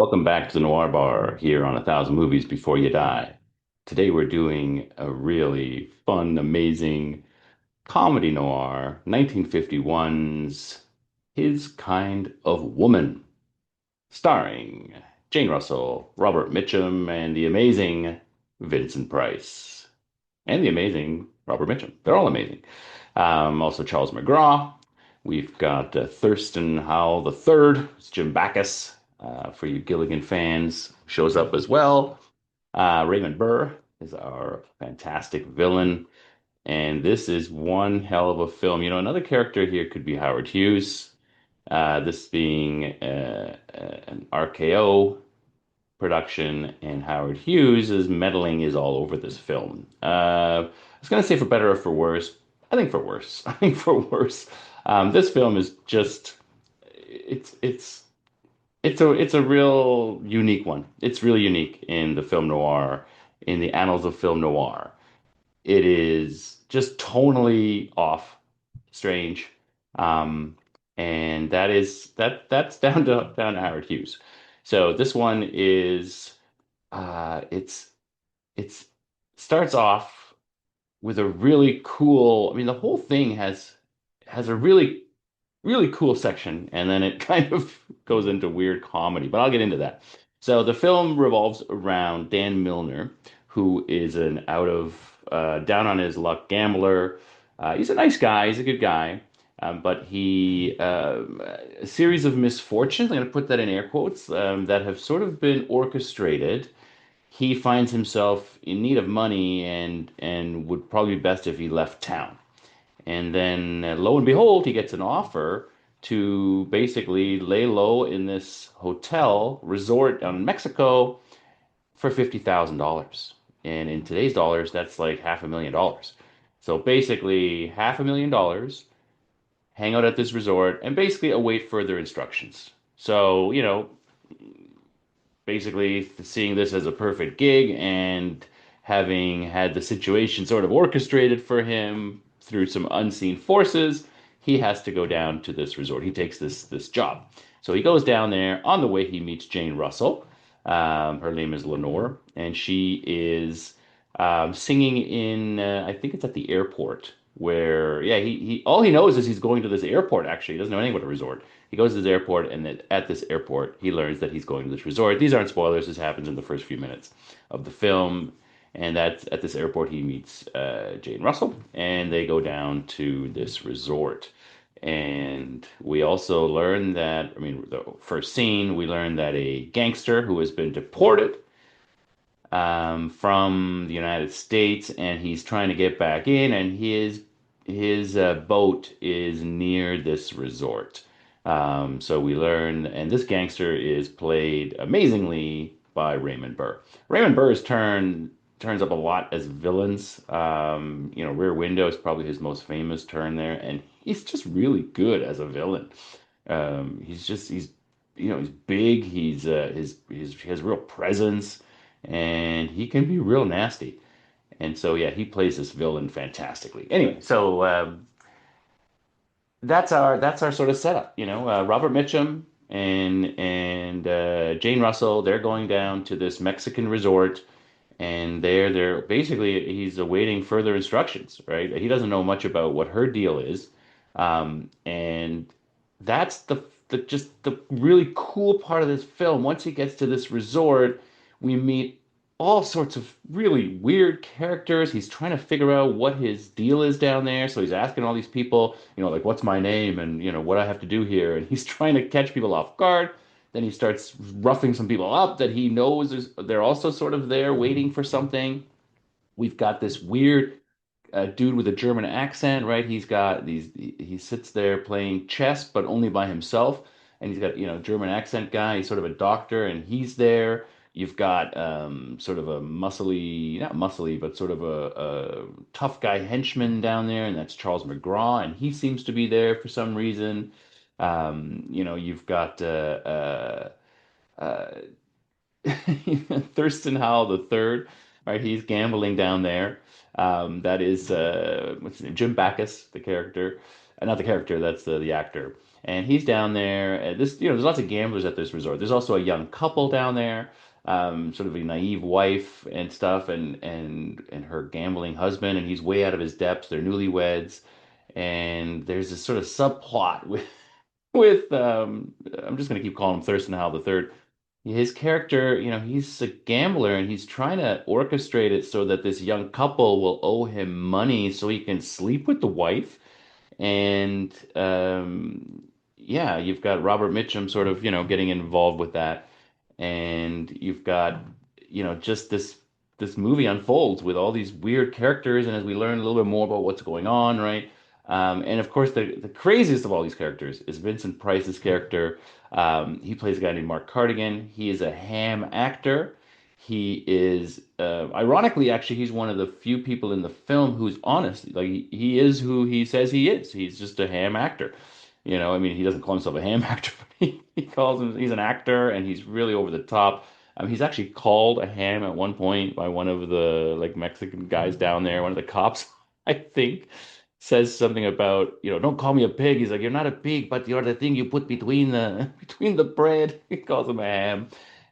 Welcome back to the Noir Bar here on A Thousand Movies Before You Die. Today we're doing a really fun, amazing comedy noir, 1951's His Kind of Woman, starring Jane Russell, Robert Mitchum, and the amazing Vincent Price. And the amazing Robert Mitchum. They're all amazing. Also Charles McGraw. We've got Thurston Howell the Third. It's Jim Backus. For you Gilligan fans, shows up as well. Raymond Burr is our fantastic villain. And this is one hell of a film. You know, another character here could be Howard Hughes. This being an RKO production, and Howard Hughes' meddling is all over this film. I was going to say for better or for worse. I think for worse. I think for worse. This film is just it's it's a real unique one. It's really unique in the film noir, in the annals of film noir. It is just tonally off, strange, um, and that's down to Howard Hughes. So this one is it's it's starts off with a really cool. I mean, the whole thing has a really cool section, and then it kind of goes into weird comedy, but I'll get into that. So the film revolves around Dan Milner, who is an down on his luck gambler. He's a nice guy, he's a good guy, but a series of misfortunes, I'm going to put that in air quotes, that have sort of been orchestrated. He finds himself in need of money and would probably be best if he left town. And then lo and behold, he gets an offer to basically lay low in this hotel resort in Mexico for $50,000. And in today's dollars, that's like $500,000. So basically, $500,000, hang out at this resort, and basically await further instructions. So, basically seeing this as a perfect gig and having had the situation sort of orchestrated for him through some unseen forces, he has to go down to this resort. He takes this job. So he goes down there. On the way, he meets Jane Russell. Her name is Lenore, and she is singing in, I think it's at the airport where, yeah, he all he knows is he's going to this airport, actually. He doesn't know anything about a resort. He goes to this airport, and then at this airport, he learns that he's going to this resort. These aren't spoilers. This happens in the first few minutes of the film. And that's at this airport, he meets Jane Russell, and they go down to this resort. And we also learn that, I mean, the first scene, we learn that a gangster who has been deported from the United States, and he's trying to get back in, and his boat is near this resort. So we learn, and this gangster is played amazingly by Raymond Burr. Raymond Burr's turns up a lot as villains. Rear Window is probably his most famous turn there, and he's just really good as a villain. He's big. He has real presence, and he can be real nasty. And so yeah, he plays this villain fantastically. Anyway, so that's our sort of setup. Robert Mitchum and Jane Russell, they're going down to this Mexican resort, and they're basically he's awaiting further instructions, right? He doesn't know much about what her deal is, and that's the really cool part of this film. Once he gets to this resort, we meet all sorts of really weird characters. He's trying to figure out what his deal is down there. So he's asking all these people, like, what's my name and, what I have to do here. And he's trying to catch people off guard. Then he starts roughing some people up that he knows they're also sort of there waiting for something. We've got this weird dude with a German accent, right? He sits there playing chess, but only by himself. And he's got, German accent guy. He's sort of a doctor, and he's there. You've got sort of a muscly, not muscly, but sort of a tough guy henchman down there, and that's Charles McGraw, and he seems to be there for some reason. You've got uh, Thurston Howell the third, right? He's gambling down there. That is what's his name? Jim Backus, the character. not the character, that's the actor. And he's down there. This, there's lots of gamblers at this resort. There's also a young couple down there, sort of a naive wife and stuff, and her gambling husband, and he's way out of his depths. They're newlyweds, and there's this sort of subplot with I'm just gonna keep calling him Thurston Howell the third. His character, he's a gambler and he's trying to orchestrate it so that this young couple will owe him money so he can sleep with the wife. And yeah, you've got Robert Mitchum sort of, getting involved with that. And you've got, just this movie unfolds with all these weird characters, and as we learn a little bit more about what's going on, right? And of course, the craziest of all these characters is Vincent Price's character. He plays a guy named Mark Cardigan. He is a ham actor. He is, ironically, actually, he's one of the few people in the film who's honest. Like he is who he says he is. He's just a ham actor. I mean, he doesn't call himself a ham actor, but he calls him, he's an actor and he's really over the top. He's actually called a ham at one point by one of the like Mexican guys down there, one of the cops, I think, says something about, don't call me a pig. He's like, you're not a pig, but you're the thing you put between the between the bread. He calls him a ham.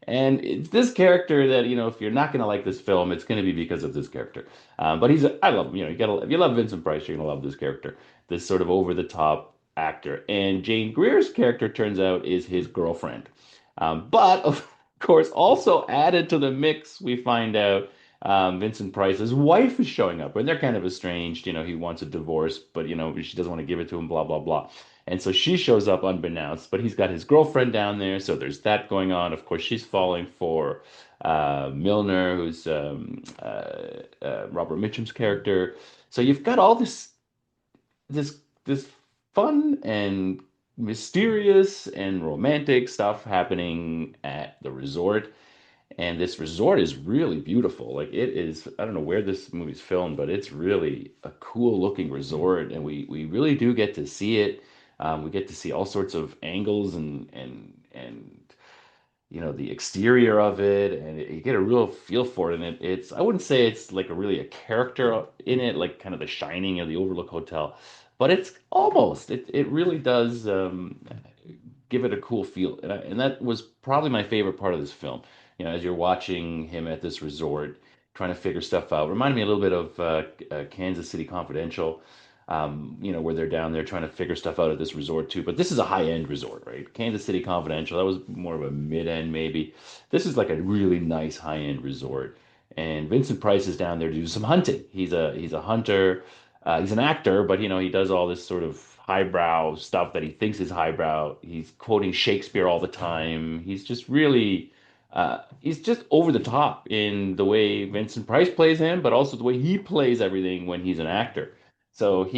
And it's this character that, if you're not going to like this film, it's going to be because of this character. But I love him. If you love Vincent Price, you're going to love this character, this sort of over the top actor. And Jane Greer's character turns out is his girlfriend. But of course, also added to the mix, we find out Vincent Price's wife is showing up, and they're kind of estranged. He wants a divorce, but she doesn't want to give it to him. Blah blah blah. And so she shows up unbeknownst, but he's got his girlfriend down there, so there's that going on. Of course, she's falling for Milner, who's Robert Mitchum's character. So you've got all this fun and mysterious and romantic stuff happening at the resort. And this resort is really beautiful. Like it is, I don't know where this movie's filmed, but it's really a cool looking resort. And we really do get to see it. We get to see all sorts of angles and the exterior of it, and you get a real feel for it. And it's I wouldn't say it's like a character in it, like kind of The Shining or the Overlook Hotel, but it's almost. It really does give it a cool feel, and that was probably my favorite part of this film. As you're watching him at this resort, trying to figure stuff out, reminded me a little bit of Kansas City Confidential. Where they're down there trying to figure stuff out at this resort too. But this is a high-end resort, right? Kansas City Confidential, that was more of a mid-end maybe. This is like a really nice high-end resort. And Vincent Price is down there to do some hunting. He's a hunter. He's an actor, but he does all this sort of highbrow stuff that he thinks is highbrow. He's quoting Shakespeare all the time. He's just over the top in the way Vincent Price plays him, but also the way he plays everything when he's an actor. So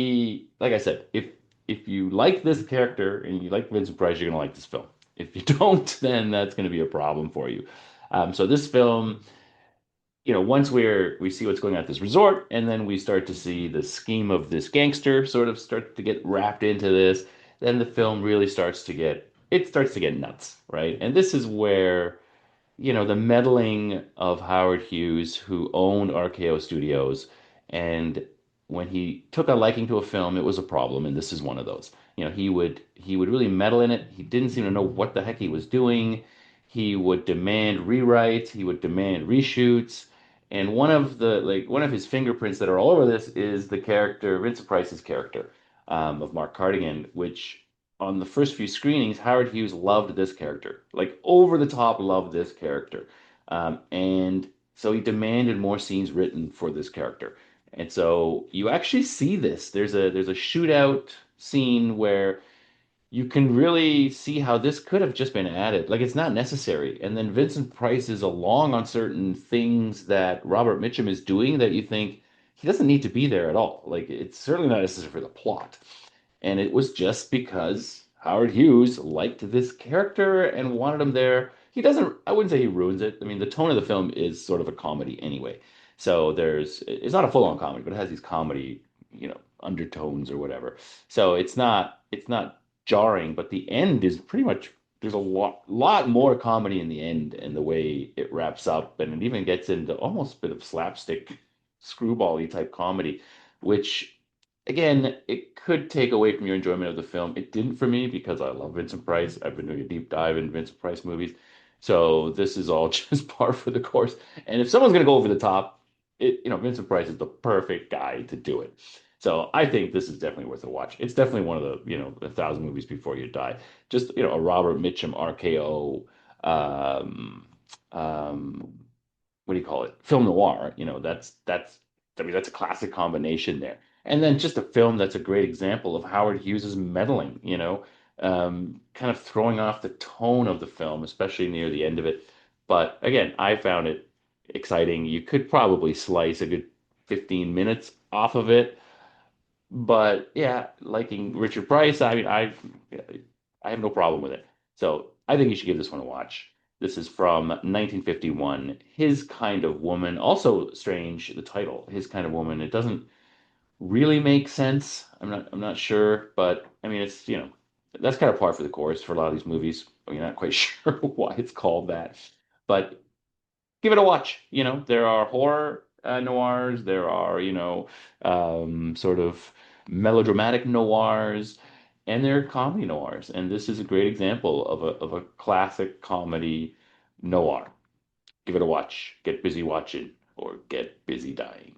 like I said, if you like this character and you like Vincent Price, you're gonna like this film. If you don't, then that's gonna be a problem for you. So this film, once we see what's going on at this resort, and then we start to see the scheme of this gangster sort of start to get wrapped into this, then the film really starts to get nuts, right? And this is where the meddling of Howard Hughes, who owned RKO Studios, and when he took a liking to a film, it was a problem, and this is one of those. He would really meddle in it. He didn't seem to know what the heck he was doing. He would demand rewrites. He would demand reshoots. And one of his fingerprints that are all over this is the character, Vincent Price's character, of Mark Cardigan, which on the first few screenings, Howard Hughes loved this character, like over the top loved this character. And so he demanded more scenes written for this character. And so you actually see this. There's a shootout scene where you can really see how this could have just been added. Like it's not necessary. And then Vincent Price is along on certain things that Robert Mitchum is doing that you think he doesn't need to be there at all. Like it's certainly not necessary for the plot. And it was just because Howard Hughes liked this character and wanted him there. I wouldn't say he ruins it. I mean, the tone of the film is sort of a comedy anyway. So it's not a full-on comedy, but it has these comedy, undertones or whatever. So it's not jarring, but the end is pretty much, there's a lot more comedy in the end and the way it wraps up. And it even gets into almost a bit of slapstick, screwball-y type comedy, which again, it could take away from your enjoyment of the film. It didn't for me because I love Vincent Price. I've been doing a deep dive in Vincent Price movies. So this is all just par for the course. And if someone's going to go over the top, Vincent Price is the perfect guy to do it. So I think this is definitely worth a watch. It's definitely one of the, 1,000 movies before you die. Just, a Robert Mitchum RKO, um, um, what do you call it? Film noir. I mean, that's a classic combination there. And then just a film that's a great example of Howard Hughes's meddling, kind of throwing off the tone of the film, especially near the end of it. But again, I found it exciting. You could probably slice a good 15 minutes off of it. But yeah, liking Richard Price, I mean, I have no problem with it. So I think you should give this one a watch. This is from 1951. His Kind of Woman. Also strange, the title, His Kind of Woman. It doesn't really make sense. I'm not sure, but I mean, that's kind of par for the course for a lot of these movies. You're not quite sure why it's called that, but give it a watch. There are horror noirs, there are, sort of melodramatic noirs, and there are comedy noirs. And this is a great example of a classic comedy noir. Give it a watch. Get busy watching or get busy dying.